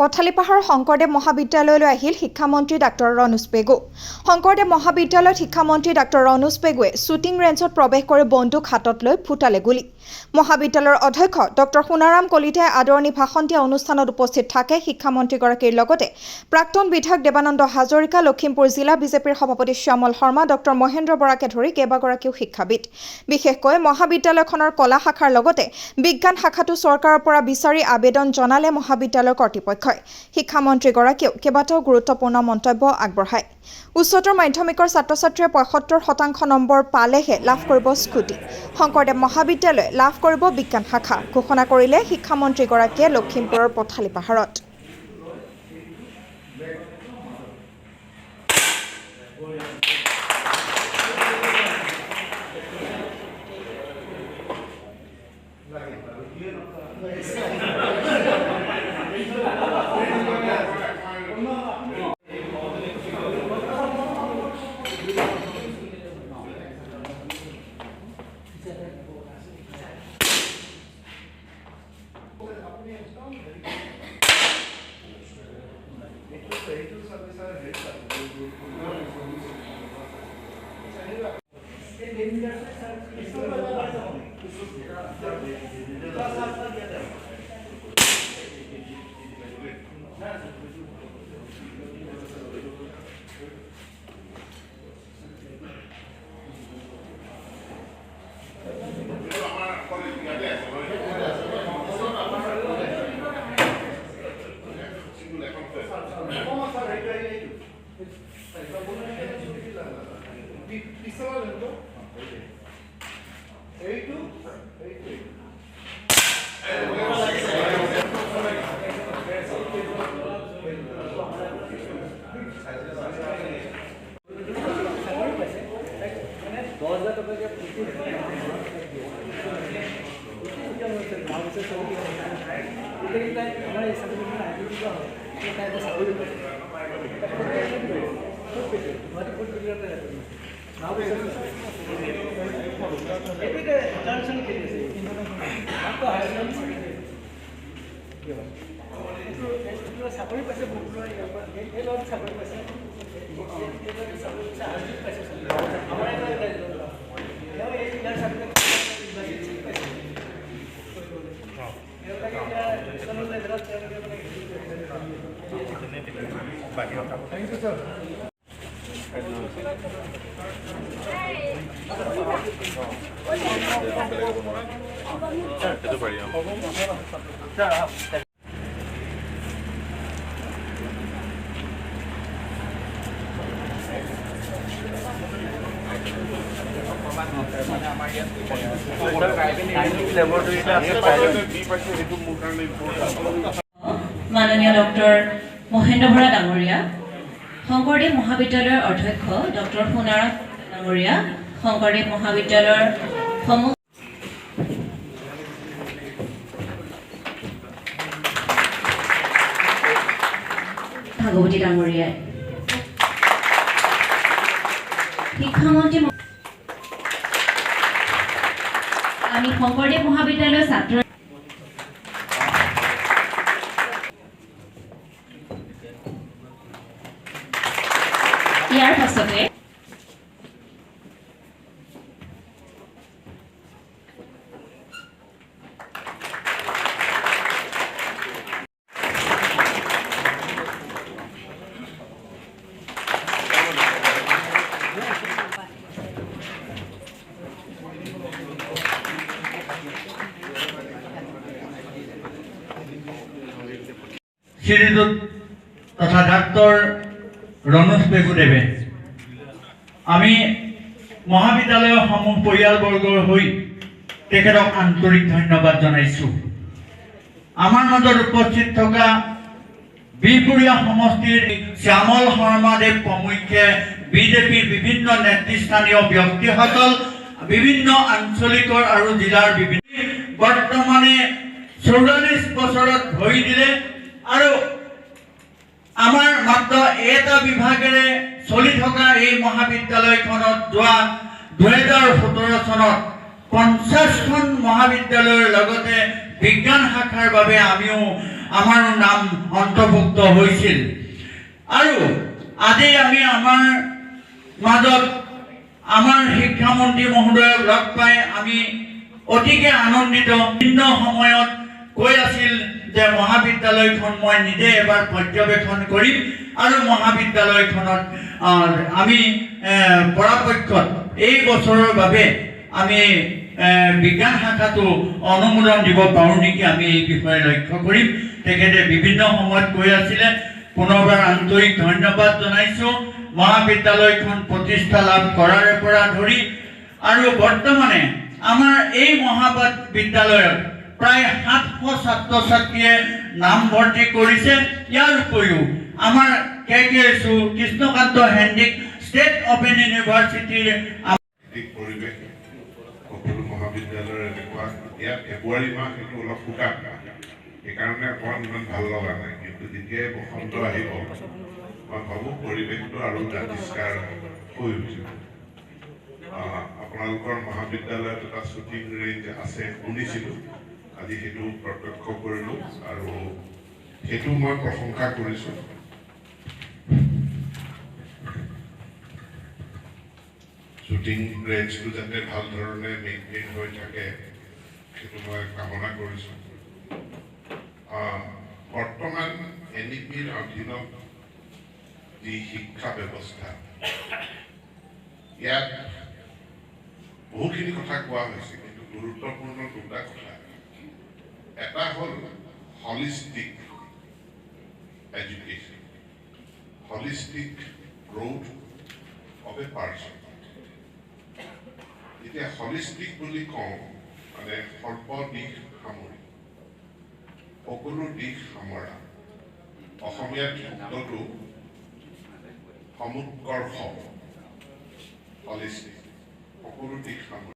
পথালিপাহাৰ শংকৰদেৱ মহাবিদ্যালয়লৈ আহিল শিক্ষামন্ত্ৰী ডাক্তৰ ৰণোজ পেগু। শংকৰদেৱ মহাবিদ্যালয়ত শিক্ষামন্ত্ৰী ডাক্তৰ ৰণোজ পেগুৱে শ্বুটিং ৰেঞ্জত প্ৰৱেশ কৰি বন্দুক হাতত লৈ ফুটালে গুলী। মহাবিদ্যালয়ৰ অধ্যক্ষ ডক্টৰ সোণাৰাম কলিতাই আদৰণি ভাষণ দিয়া অনুষ্ঠানত উপস্থিত থাকে শিক্ষামন্ত্ৰীগৰাকীৰ লগতে প্ৰাক্তন বিধায়ক দেৱানন্দ হাজৰিকা, লখিমপুৰ জিলা বিজেপিৰ সভাপতি শ্যামল শৰ্মা, ডক্টৰ মহেন্দ্ৰ বৰাকে ধৰি কেইবাগৰাকীও শিক্ষাবিদ। বিশেষকৈ মহাবিদ্যালয়খনৰ কলা শাখাৰ লগতে বিজ্ঞান শাখাটো চৰকাৰৰ পৰা বিচাৰি আবেদন জনালে মহাবিদ্যালয়ৰ কৰ্তৃপক্ষই। শিক্ষামন্ত্ৰীগৰাকীয়েও কেইবাটাও গুৰুত্বপূৰ্ণ মন্তব্য আগবঢ়ায়। উচ্চতৰ মাধ্যমিকৰ ছাত্ৰ-ছাত্ৰীয়ে ৭৫% নম্বৰ পালেহে লাভ কৰিব স্কুটি। শংকৰদেৱ মহাবিদ্যালয়ে লাভ কৰিব বিজ্ঞান শাখা, ঘোষণা কৰিলে শিক্ষামন্ত্ৰীগৰাকীয়ে লখিমপুৰৰ পথালিপাহাৰত। মাননীয় ডক্টৰ মহেন্দ্ৰ বৰা ডাঙৰীয়া, শংকৰদেৱ মহাবিদ্যালয়ৰ অধ্যক্ষ ডক্টৰ সোণাৰাম ডাঙৰীয়া, শংকৰদেৱ মহাবিদ্যালয়ৰ ভাগৱতী ডাঙৰীয়াই, শিক্ষামন্ত্ৰী, আমি শংকৰদেৱ মহাবিদ্যালয়ৰ ছাত্ৰ ইয়াৰ পাছতে শ্ৰীযুত তথা ডাক্তৰ ৰণোজ পেগুদেৱে আমি মহাবিদ্যালয়ৰ সমূহ পৰিয়ালবৰ্গৰ হৈ তেখেতক আন্তৰিক ধন্যবাদ জনাইছোঁ। আমাৰ মাজত উপস্থিত থকা বিহপুৰীয়া সমষ্টিৰ শ্যামল শৰ্মাদেৱ প্ৰমুখ্যে বিজেপিৰ বিভিন্ন নেতৃস্থানীয় ব্যক্তিসকল, বিভিন্ন আঞ্চলিকৰ আৰু জিলাৰ বিভিন্ন বৰ্তমানে ৪৪ বছৰত ভৰি দিলে আৰু আমাৰ মাত্ৰ এটা বিভাগেৰে চলি থকা এই মহাবিদ্যালয়খনত যোৱা ২০১৭ চনত 50খন মহাবিদ্যালয়ৰ লগতে বিজ্ঞান শাখাৰ বাবে আমিও আমাৰো নাম অন্তৰ্ভুক্ত হৈছিল। আৰু আজি আমি আমাৰ মাজত আমাৰ শিক্ষামন্ত্ৰী মহোদয়ক লগ পাই আমি অতিকে আনন্দিত। ভিন্ন সময়ত কৈ আছিল যে মহাবিদ্যালয়খন মই নিজে এবাৰ পৰ্যবেক্ষণ কৰিম আৰু মহাবিদ্যালয়খনত আমি পৰাপক্ষত এই বছৰৰ বাবে আমি বিজ্ঞান শাখাটো অনুমোদন দিব পাৰোঁ নেকি, আমি এই বিষয়ে লক্ষ্য কৰিম। তেখেতে বিভিন্ন সময়ত কৈ আছিলে। পুনৰবাৰ আন্তৰিক ধন্যবাদ জনাইছোঁ মহাবিদ্যালয়খন প্ৰতিষ্ঠা লাভ কৰাৰে পৰা ধৰি। আৰু বৰ্তমানে আমাৰ এই মহাবিদ্যালয়ত প্ৰায় 700 ছাত্ৰ ছাত্ৰীয়ে নামভৰ্তি কৰিছে। ইয়াৰ উপৰিও আমাৰ KKSU Krishnakanta Handique state open ইউনিভাৰ্চিটিৰ পৰিৱেশ সকলো মহাবিদ্যালয়ৰ এনেকুৱা ইয়াত ফেব্ৰুৱাৰী মাহ সেইটো অলপ শুকান, সেইকাৰণে অকণমান ইমান ভাল লগা নাই। কিন্তু যেতিয়াই বসন্ত আহিব মই ভাবোঁ পৰিৱেশটো আৰু জাতিষ্কাৰ হৈ উঠিব। আপোনালোকৰ মহাবিদ্যালয়ত এটা শ্বুটিং ৰেঞ্জ আছে শুনিছিলোঁ, আজি সেইটো প্ৰত্যক্ষ কৰিলোঁ আৰু সেইটো মই প্ৰশংসা কৰিছোঁ। শ্বুটিং ৰেঞ্জটো যাতে ভাল ধৰণে মেইনটেইন হৈ থাকে সেইটো মই কামনা কৰিছোঁ। বৰ্তমান NEP-ৰ অধীনত যি শিক্ষা ব্যৱস্থা, ইয়াত বহুখিনি কথা কোৱা হৈছে, কিন্তু গুৰুত্বপূৰ্ণ দুটা কথা। এটা হ'ল holistic education, holistic growth of a person. এতিয়া হলিষ্টিক বুলি কওঁ মানে সৰ্ব দিশ সামৰি, সকলো দিশ সামৰা। অসমীয়াত শব্দটো সমুৎকৰ্ষ, হলিষ্টিক, সকলো দিশ সামৰি।